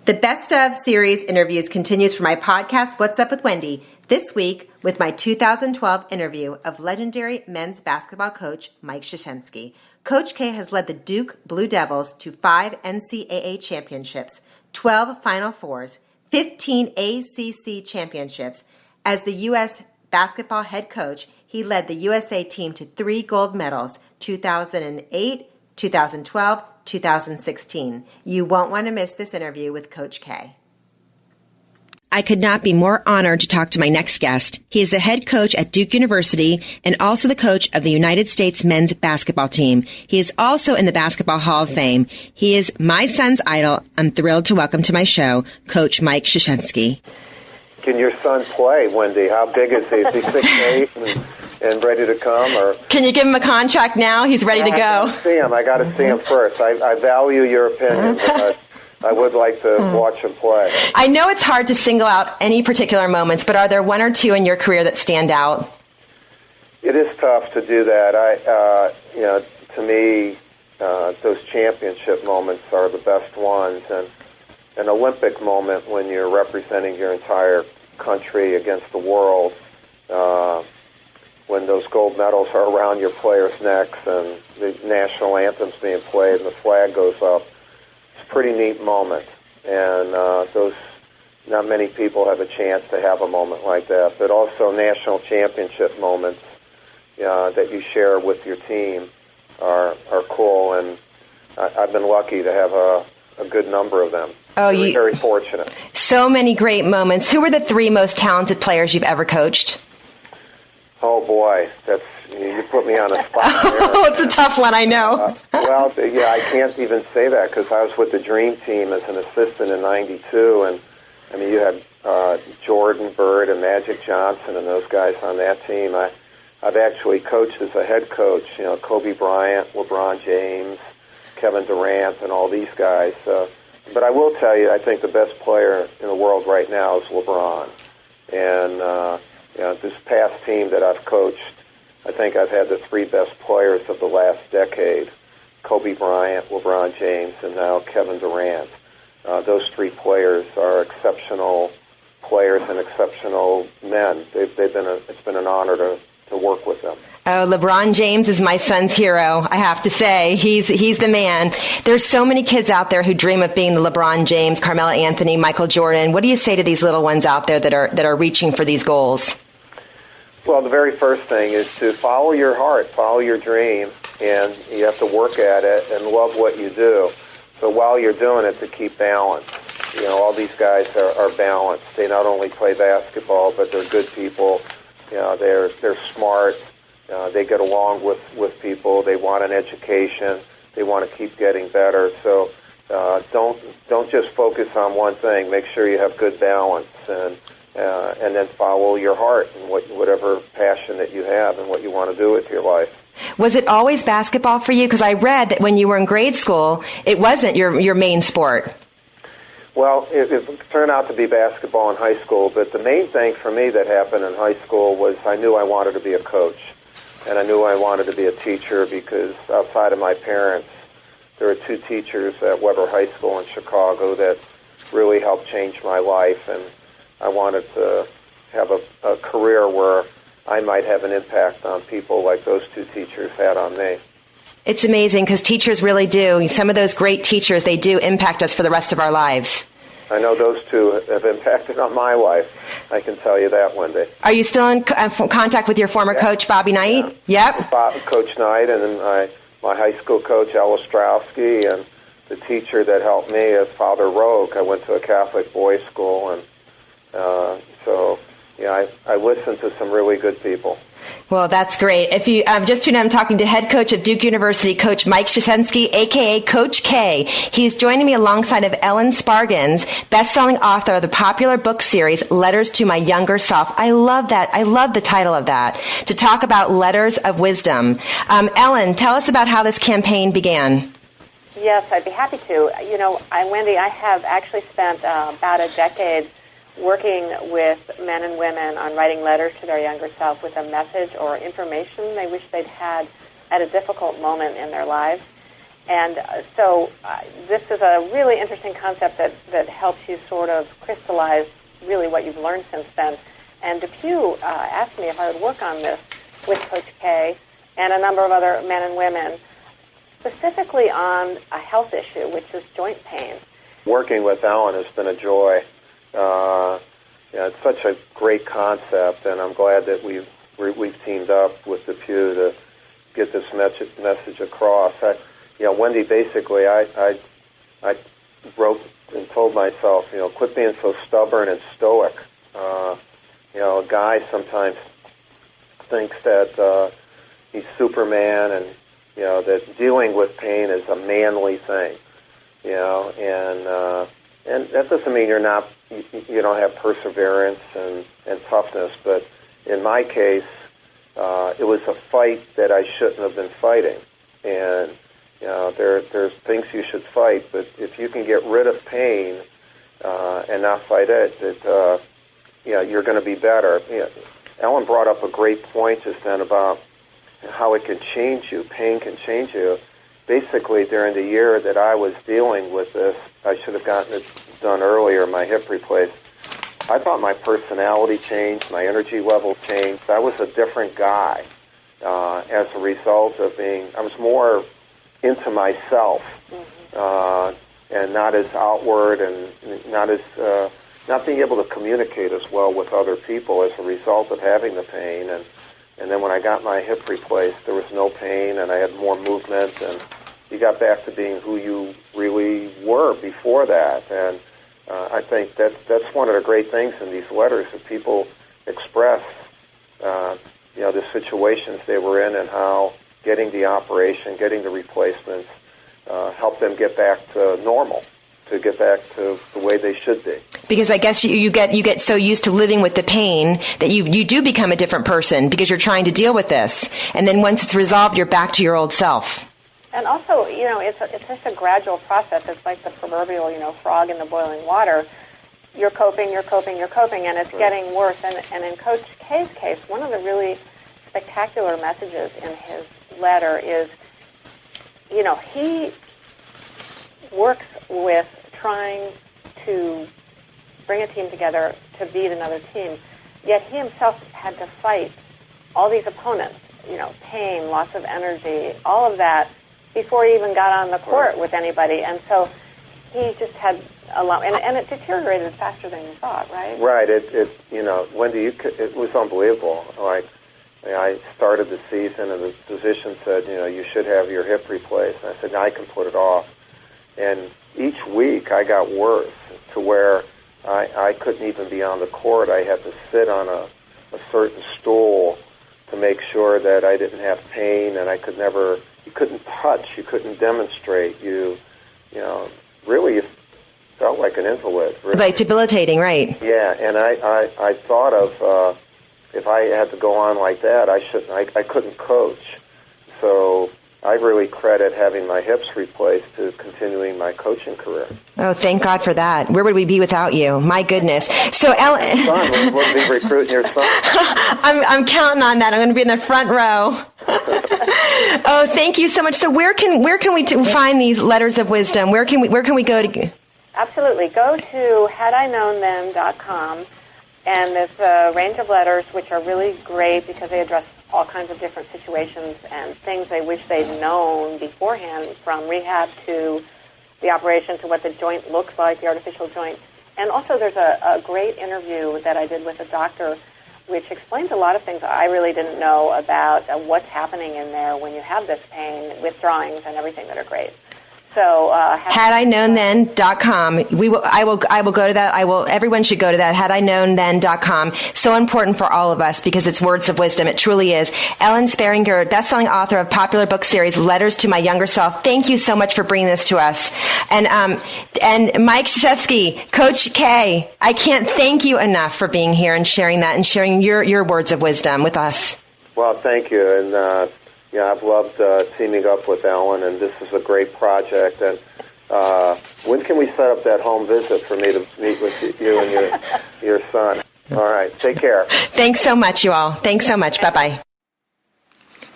The Best of series interviews continues for my podcast, What's Up with Wendy, this week with my 2012 interview of legendary men's basketball coach Mike Krzyzewski. Coach K has led the Duke Blue Devils to 5 NCAA Championships, 12 Final Fours, 15 ACC Championships. As the U.S. basketball head coach, he led the USA team to 3 gold medals, 2008, 2012, 2016. You won't want to miss this interview with Coach K. I could not be more honored to talk to my next guest. He is the head coach at Duke University and also the coach of the United States men's basketball team. He is also in the Basketball Hall of Fame. He is my son's idol. I'm thrilled to welcome to my show, Coach Mike Krzyzewski. Can your son play, Wendy? How big is he? Is he 6'8" and ready to come? Or can you give him a contract now? He's ready to go. I got to see him first. I value your opinion, but I would like to watch him play. I know it's hard to single out any particular moments, but are there one or two in your career that stand out? It is tough to do that. To me, those championship moments are the best ones, and an Olympic moment when you're representing your entire country against the world, when those gold medals are around your players' necks and the national anthem's being played and the flag goes up. It's a pretty neat moment, and not many people have a chance to have a moment like that. But also national championship moments that you share with your team are cool, and I've been lucky to have a good number of them. Very fortunate. So many great moments. Who were the 3 most talented players you've ever coached? Oh boy, you put me on a spot. Oh, it's a tough one, I know. I can't even say that because I was with the Dream Team as an assistant in '92, and I mean you had Jordan, Bird, and Magic Johnson, and those guys on that team. I've actually coached as a head coach. Kobe Bryant, LeBron James, Kevin Durant, and all these guys. But I will tell you, I think the best player in the world right now is LeBron, and this past team that I've coached, I think I've had the 3 best players of the last decade, Kobe Bryant, LeBron James, and now Kevin Durant. Those 3 players are exceptional players and exceptional men. It's been an honor to work with them. Oh, LeBron James is my son's hero, I have to say. He's the man. There's so many kids out there who dream of being the LeBron James, Carmelo Anthony, Michael Jordan. What do you say to these little ones out there that are reaching for these goals? Well, the very first thing is to follow your heart, follow your dream, and you have to work at it and love what you do. So while you're doing it, to keep balance. All these guys are balanced. They not only play basketball, but they're good people. They're smart. They get along with people. They want an education. They want to keep getting better. So don't just focus on one thing. Make sure you have good balance, and then follow your heart and whatever passion that you have and what you want to do with your life. Was it always basketball for you? Because I read that when you were in grade school, it wasn't your main sport. Well, it turned out to be basketball in high school, but the main thing for me that happened in high school was I knew I wanted to be a coach, and I knew I wanted to be a teacher because outside of my parents, there were 2 teachers at Weber High School in Chicago that really helped change my life, and I wanted to have a career where I might have an impact on people like those 2 teachers had on me. It's amazing because teachers really do. Some of those great teachers, they do impact us for the rest of our lives. I know those 2 have impacted on my life. I can tell you that, Wendy. Are you still in contact with your former coach, Bobby Knight? Yeah. Yep. Coach Knight, and then my high school coach, Ella Strowski, and the teacher that helped me is Father Rogue. I went to a Catholic boys' school, and I listened to some really good people. Well, that's great. If you just tuned in, I'm talking to head coach of Duke University, Coach Mike Krzyzewski, a.k.a. Coach K. He's joining me alongside of Ellen Spargins, best-selling author of the popular book series, Letters to My Younger Self. I love that. I love the title of that, to talk about letters of wisdom. Ellen, tell us about how this campaign began. Yes, I'd be happy to. Wendy, I have actually spent about a decade working with men and women on writing letters to their younger self with a message or information they wish they'd had at a difficult moment in their lives. And so this is a really interesting concept that helps you sort of crystallize really what you've learned since then. And Depew asked me if I would work on this with Coach K and a number of other men and women, specifically on a health issue, which is joint pain. Working with Ellen has been a joy. It's such a great concept, and I'm glad that we've teamed up with Depew to get this message across. Wendy, basically, I wrote and told myself, quit being so stubborn and stoic. A guy sometimes thinks that he's Superman, and that dealing with pain is a manly thing. And that doesn't mean you don't have perseverance and toughness, but in my case, it was a fight that I shouldn't have been fighting. And there's things you should fight, but if you can get rid of pain and not fight it, you're going to be better. Ellen brought up a great point just then about how it can change you. Pain can change you. Basically, during the year that I was dealing with this, I should have gotten it done earlier, my hip replaced. I thought my personality changed, my energy level changed. I was a different guy as a result of I was more into myself and not as outward and not being able to communicate as well with other people as a result of having the pain. And then when I got my hip replaced, there was no pain, and I had more movement, and you got back to being who you really were before that. And I think that's one of the great things in these letters, that people express, the situations they were in and how getting the operation, getting the replacements, helped them get back to normal, to get back to the way they should be. Because I guess you get so used to living with the pain that you do become a different person because you're trying to deal with this. And then once it's resolved, you're back to your old self. And also, it's just a gradual process. It's like the proverbial, frog in the boiling water. You're coping, and it's getting worse. And in Coach K's case, one of the really spectacular messages in his letter is, he works with trying to bring a team together to beat another team, yet he himself had to fight all these opponents, pain, loss of energy, all of that, before he even got on the court with anybody. And so he just had a lot, and it deteriorated faster than you thought, right? Right. Wendy, it was unbelievable. Like, I started the season, and the physician said, you should have your hip replaced. And I said, no, I can put it off. And each week I got worse to where I couldn't even be on the court. I had to sit on a certain stool to make sure that I didn't have pain, and you couldn't touch, you couldn't demonstrate, really felt like an invalid. Really. Like debilitating, right? Yeah, and I thought of if I had to go on like that, I couldn't coach. So I really credit having my hips replaced to continuing my coaching career. Oh, thank God for that. Where would we be without you? My goodness. So, Ellen, we'll be recruiting your son. I'm counting on that. I'm going to be in the front row. Oh, thank you so much. So, where can we find these letters of wisdom? Where can we go to? Absolutely. Go to hadiknownthen.com, and there's a range of letters which are really great because they address all kinds of different situations and things they wish they'd known beforehand, from rehab to the operation to what the joint looks like, the artificial joint. And also there's a great interview that I did with a doctor which explains a lot of things I really didn't know about what's happening in there when you have this pain, with drawings and everything that are great. So, hadiknownthen.com. I will go to that. Everyone should go to that. hadiknownthen.com. So important for all of us because it's words of wisdom. It truly is. Ellen Sperringer, best-selling author of popular book series, Letters to My Younger Self. Thank you so much for bringing this to us. And Mike Krzyzewski, Coach K, I can't thank you enough for being here and sharing that and sharing your words of wisdom with us. Well, thank you. And, I've loved teaming up with Ellen, and this is a great project. And when can we set up that home visit for me to meet with you and your son? All right. Take care. Thanks so much, you all. Thanks so much. Bye-bye.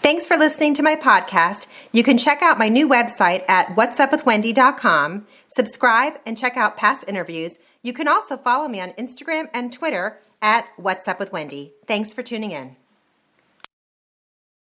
Thanks for listening to my podcast. You can check out my new website at whatsupwithwendy.com. Subscribe and check out past interviews. You can also follow me on Instagram and Twitter at What's Up with Wendy. Thanks for tuning in.